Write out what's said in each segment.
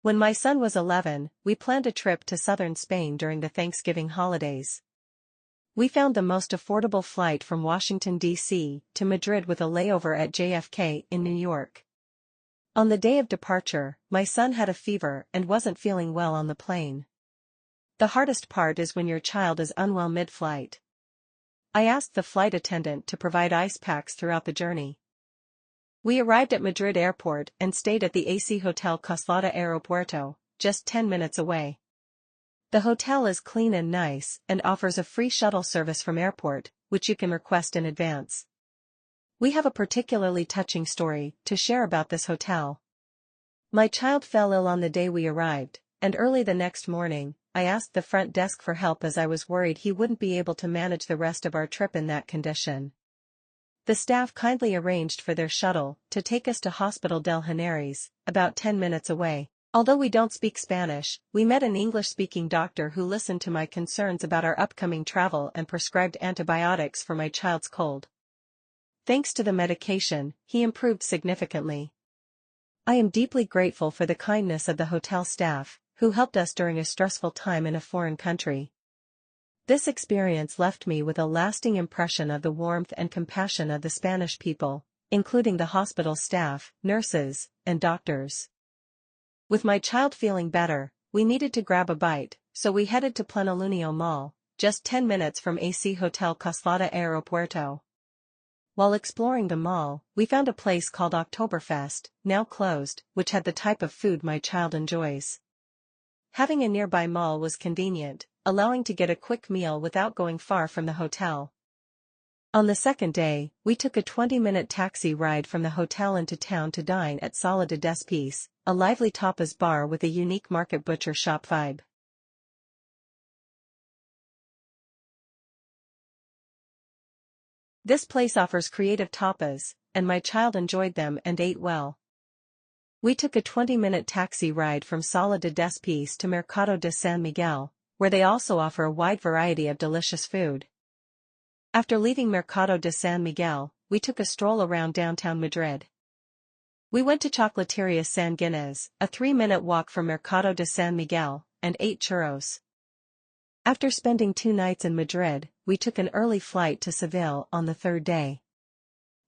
When my son was 11, we planned a trip to southern Spain during the Thanksgiving holidays. We found the most affordable flight from Washington, D.C. to Madrid with a layover at JFK in New York. On the day of departure, my son had a fever and wasn't feeling well on the plane. The hardest part is when your child is unwell mid-flight. I asked the flight attendant to provide ice packs throughout the journey. We arrived at Madrid airport and stayed at the AC Hotel Coslada Aeropuerto, just 10 minutes away. The hotel is clean and nice and offers a free shuttle service from airport, which you can request in advance. We have a particularly touching story to share about this hotel. My child fell ill on the day we arrived, and early the next morning, I asked the front desk for help as I was worried he wouldn't be able to manage the rest of our trip in that condition. The staff kindly arranged for their shuttle to take us to Hospital del Henares, about 10 minutes away. Although we don't speak Spanish, we met an English-speaking doctor who listened to my concerns about our upcoming travel and prescribed antibiotics for my child's cold. Thanks to the medication, he improved significantly. I am deeply grateful for the kindness of the hotel staff, who helped us during a stressful time in a foreign country. This experience left me with a lasting impression of the warmth and compassion of the Spanish people, including the hospital staff, nurses, and doctors. With my child feeling better, we needed to grab a bite, so we headed to Plenilunio Mall, just 10 minutes from AC Hotel Coslada Aeropuerto. While exploring the mall, we found a place called Oktoberfest, now closed, which had the type of food my child enjoys. Having a nearby mall was convenient, allowing to get a quick meal without going far from the hotel. On the second day, we took a 20-minute taxi ride from the hotel into town to dine at Sala de Despís, a lively tapas bar with a unique market butcher shop vibe. This place offers creative tapas, and my child enjoyed them and ate well. We took a 20-minute taxi ride from Sala de Despís to Mercado de San Miguel, where they also offer a wide variety of delicious food. After leaving Mercado de San Miguel, we took a stroll around downtown Madrid. We went to Chocolateria San Ginés, a 3-minute walk from Mercado de San Miguel, and ate churros. After spending 2 nights in Madrid, we took an early flight to Seville on the third day.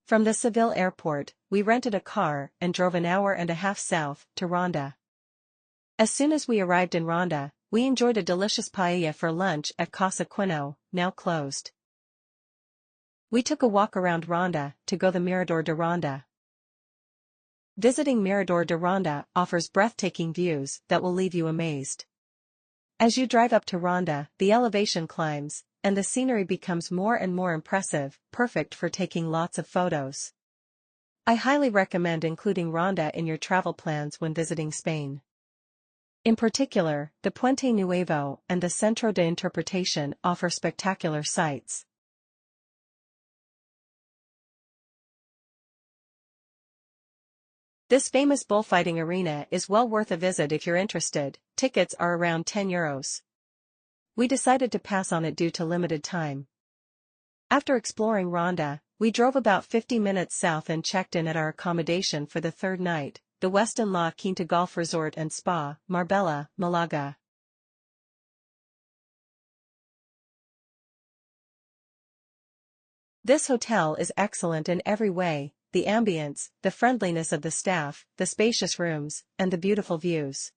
From the Seville airport, we rented a car and drove an hour and a half south to Ronda. As soon as we arrived in Ronda, we enjoyed a delicious paella for lunch at Casa Quino, now closed. We took a walk around Ronda to go the Mirador de Ronda. Visiting Mirador de Ronda offers breathtaking views that will leave you amazed. As you drive up to Ronda, the elevation climbs, and the scenery becomes more and more impressive, perfect for taking lots of photos. I highly recommend including Ronda in your travel plans when visiting Spain. In particular, the Puente Nuevo and the Centro de Interpretación offer spectacular sights. This famous bullfighting arena is well worth a visit if you're interested. Tickets are around €10. We decided to pass on it due to limited time. After exploring Ronda, we drove about 50 minutes south and checked in at our accommodation for the third night, the Westin La Quinta Golf Resort and Spa, Marbella, Malaga. This hotel is excellent in every way: the ambience, the friendliness of the staff, the spacious rooms, and the beautiful views.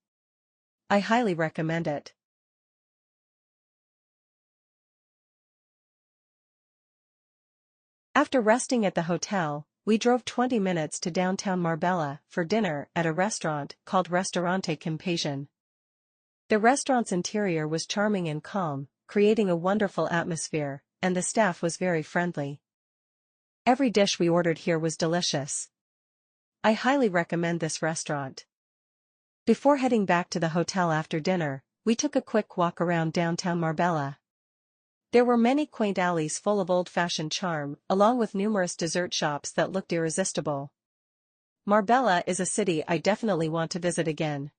I highly recommend it. After resting at the hotel, we drove 20 minutes to downtown Marbella for dinner at a restaurant called Restaurante Compasión. The restaurant's interior was charming and calm, creating a wonderful atmosphere, and the staff was very friendly. Every dish we ordered here was delicious. I highly recommend this restaurant. Before heading back to the hotel after dinner, we took a quick walk around downtown Marbella. There were many quaint alleys full of old-fashioned charm, along with numerous dessert shops that looked irresistible. Marbella is a city I definitely want to visit again.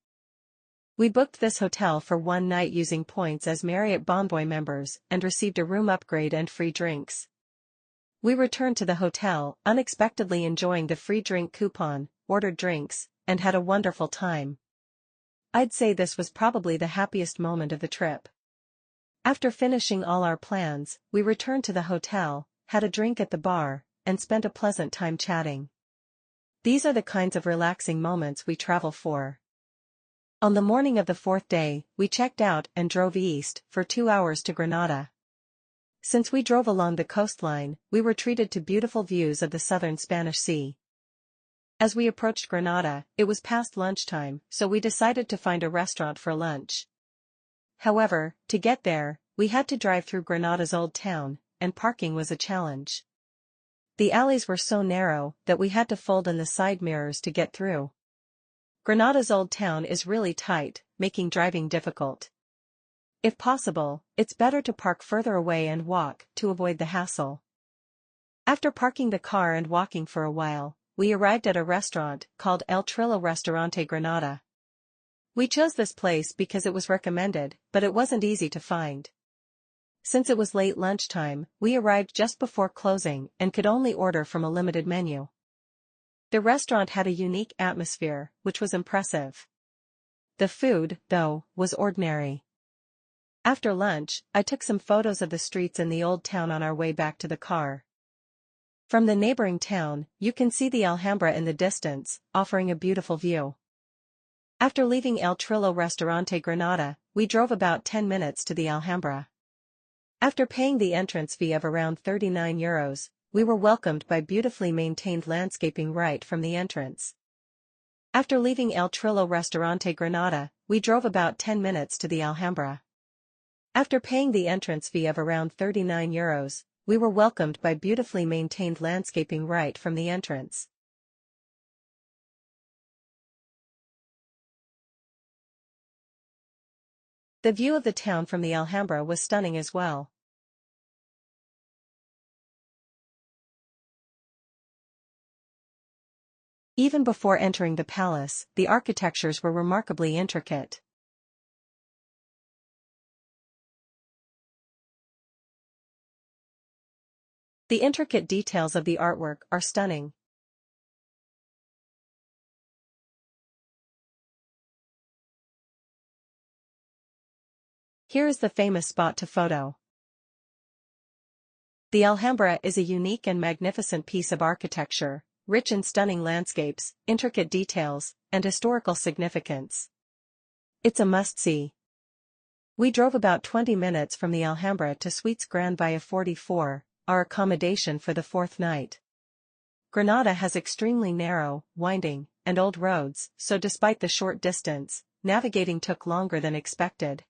We booked this hotel for 1 night using points as Marriott Bonvoy members and received a room upgrade and free drinks. We returned to the hotel, unexpectedly enjoying the free drink coupon, ordered drinks, and had a wonderful time. I'd say this was probably the happiest moment of the trip. After finishing all our plans, we returned to the hotel, had a drink at the bar, and spent a pleasant time chatting. These are the kinds of relaxing moments we travel for. On the morning of the fourth day, we checked out and drove east for 2 hours to Granada. Since we drove along the coastline, we were treated to beautiful views of the southern Spanish Sea. As we approached Granada, it was past lunchtime, so we decided to find a restaurant for lunch. However, to get there, we had to drive through Granada's old town, and parking was a challenge. The alleys were so narrow that we had to fold in the side mirrors to get through. Granada's old town is really tight, making driving difficult. If possible, it's better to park further away and walk to avoid the hassle. After parking the car and walking for a while, we arrived at a restaurant called El Trillo Restaurante Granada. We chose this place because it was recommended, but it wasn't easy to find. Since it was late lunchtime, we arrived just before closing and could only order from a limited menu. The restaurant had a unique atmosphere, which was impressive. The food, though, was ordinary. After lunch, I took some photos of the streets in the old town on our way back to the car. From the neighboring town, you can see the Alhambra in the distance, offering a beautiful view. After leaving El Trillo Restaurante Granada, we drove about 10 minutes to the Alhambra. After paying the entrance fee of around €39, we were welcomed by beautifully maintained landscaping right from the entrance. After leaving El Trillo Restaurante Granada, we drove about 10 minutes to the Alhambra. After paying the entrance fee of around €39, we were welcomed by beautifully maintained landscaping right from the entrance. The view of the town from the Alhambra was stunning as well. Even before entering the palace, the architectures were remarkably intricate. The intricate details of the artwork are stunning. Here is the famous spot to photo. The Alhambra is a unique and magnificent piece of architecture, rich in stunning landscapes, intricate details, and historical significance. It's a must-see. We drove about 20 minutes from the Alhambra to Suites Grand Via 44, our accommodation for the fourth night. Granada has extremely narrow, winding, and old roads, so despite the short distance, navigating took longer than expected.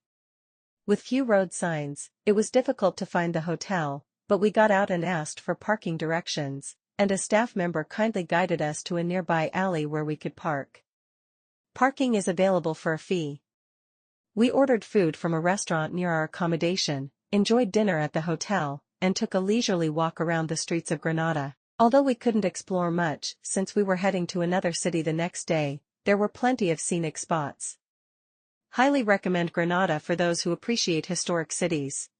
With few road signs, it was difficult to find the hotel, but we got out and asked for parking directions, and a staff member kindly guided us to a nearby alley where we could park. Parking is available for a fee. We ordered food from a restaurant near our accommodation, enjoyed dinner at the hotel, and took a leisurely walk around the streets of Granada. Although we couldn't explore much since we were heading to another city the next day, there were plenty of scenic spots. Highly recommend Granada for those who appreciate historic cities.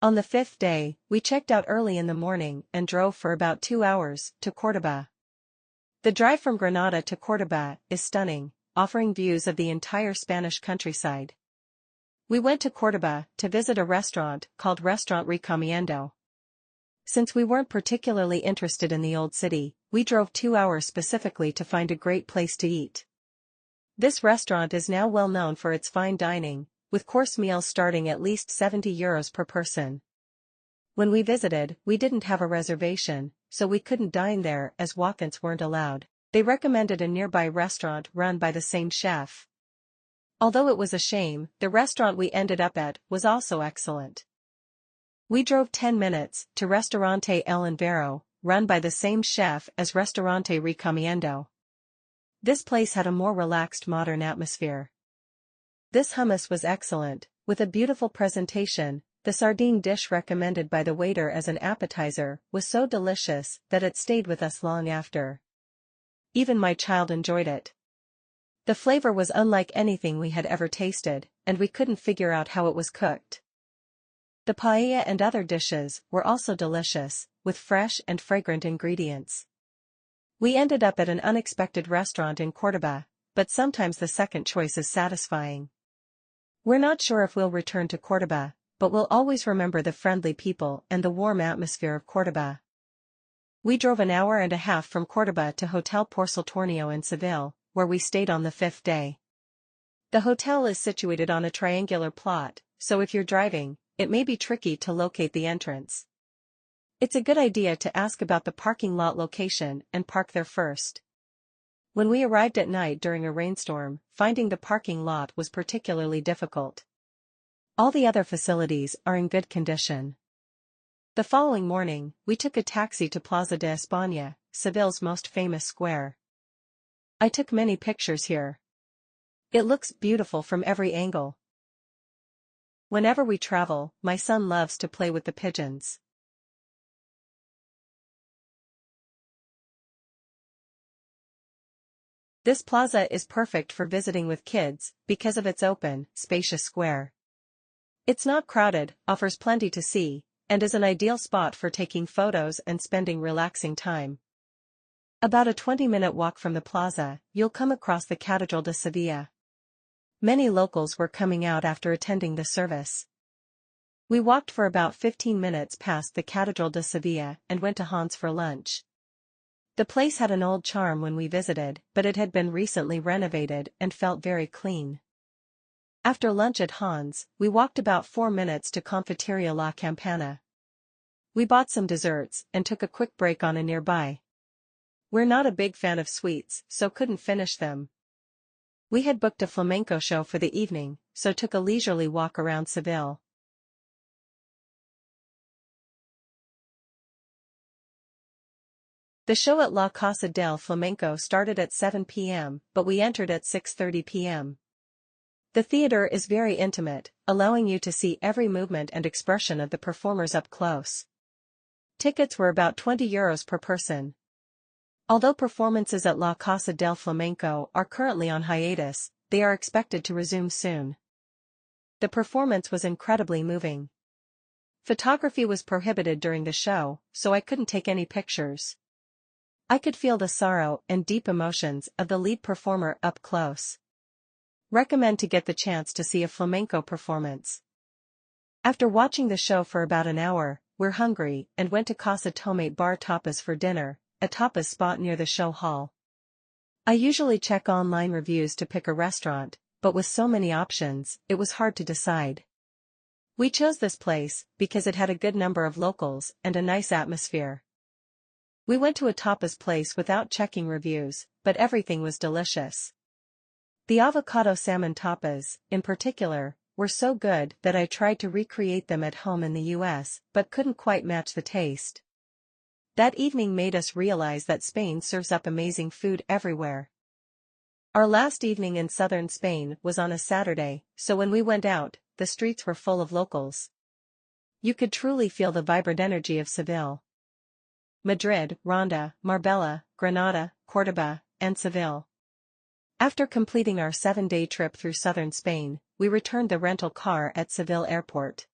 On the fifth day, we checked out early in the morning and drove for about 2 hours to Cordoba. The drive from Granada to Cordoba is stunning, offering views of the entire Spanish countryside. We went to Cordoba to visit a restaurant called Restaurant Recomiendo. Since we weren't particularly interested in the old city, we drove 2 hours specifically to find a great place to eat. This restaurant is now well known for its fine dining, with course meals starting at least €70 per person. When we visited, we didn't have a reservation, so we couldn't dine there as walk-ins weren't allowed. They recommended a nearby restaurant run by the same chef. Although it was a shame, the restaurant we ended up at was also excellent. We drove 10 minutes to Restaurante El Invero, run by the same chef as Restaurante Recomiendo. This place had a more relaxed modern atmosphere. This hummus was excellent, with a beautiful presentation. The sardine dish recommended by the waiter as an appetizer was so delicious that it stayed with us long after. Even my child enjoyed it. The flavor was unlike anything we had ever tasted, and we couldn't figure out how it was cooked. The paella and other dishes were also delicious, with fresh and fragrant ingredients. We ended up at an unexpected restaurant in Cordoba, but sometimes the second choice is satisfying. We're not sure if we'll return to Cordoba, but we'll always remember the friendly people and the warm atmosphere of Cordoba. We drove an hour and a half from Cordoba to Hotel Porceltorneo in Seville, where we stayed on the 5th day. The hotel is situated on a triangular plot, so if you're driving, it may be tricky to locate the entrance. It's a good idea to ask about the parking lot location and park there first. When we arrived at night during a rainstorm, finding the parking lot was particularly difficult. All the other facilities are in good condition. The following morning, we took a taxi to Plaza de España, Seville's most famous square. I took many pictures here. It looks beautiful from every angle. Whenever we travel, my son loves to play with the pigeons. This plaza is perfect for visiting with kids because of its open, spacious square. It's not crowded, offers plenty to see, and is an ideal spot for taking photos and spending relaxing time. About a 20-minute walk from the plaza, you'll come across the Catedral de Seville. Many locals were coming out after attending the service. We walked for about 15 minutes past the Catedral de Seville and went to Hans for lunch. The place had an old charm when we visited, but it had been recently renovated and felt very clean. After lunch at Hans, we walked about 4 minutes to Confiteria La Campana. We bought some desserts and took a quick break on a nearby. We're not a big fan of sweets, so couldn't finish them. We had booked a flamenco show for the evening, so took a leisurely walk around Seville. The show at La Casa del Flamenco started at 7 p.m., but we entered at 6:30 p.m. The theater is very intimate, allowing you to see every movement and expression of the performers up close. Tickets were about €20 per person. Although performances at La Casa del Flamenco are currently on hiatus, they are expected to resume soon. The performance was incredibly moving. Photography was prohibited during the show, so I couldn't take any pictures. I could feel the sorrow and deep emotions of the lead performer up close. Recommend to get the chance to see a flamenco performance. After watching the show for about an hour, we're hungry and went to Casa Tomate Bar Tapas for dinner, a tapas spot near the show hall. I usually check online reviews to pick a restaurant, but with so many options, it was hard to decide. We chose this place because it had a good number of locals and a nice atmosphere. We went to a tapas place without checking reviews, but everything was delicious. The avocado salmon tapas, in particular, were so good that I tried to recreate them at home in the US, but couldn't quite match the taste. That evening made us realize that Spain serves up amazing food everywhere. Our last evening in southern Spain was on a Saturday, so when we went out, the streets were full of locals. You could truly feel the vibrant energy of Seville. Madrid, Ronda, Marbella, Granada, Cordoba, and Seville. After completing our 7-day trip through southern Spain, we returned the rental car at Seville Airport.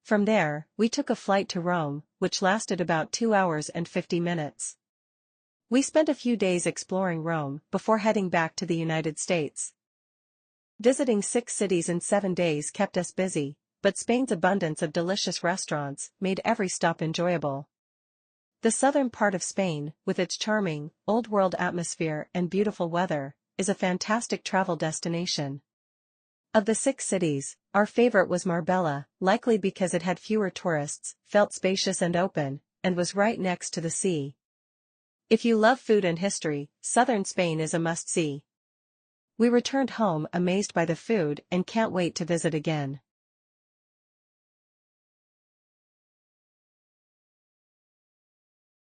From there, we took a flight to Rome, which lasted about 2 hours and 50 minutes. We spent a few days exploring Rome before heading back to the United States. Visiting 6 cities in 7 days kept us busy, but Spain's abundance of delicious restaurants made every stop enjoyable. The southern part of Spain, with its charming, old-world atmosphere and beautiful weather, is a fantastic travel destination. Of the 6 cities, our favorite was Marbella, likely because it had fewer tourists, felt spacious and open, and was right next to the sea. If you love food and history, southern Spain is a must-see. We returned home amazed by the food and can't wait to visit again.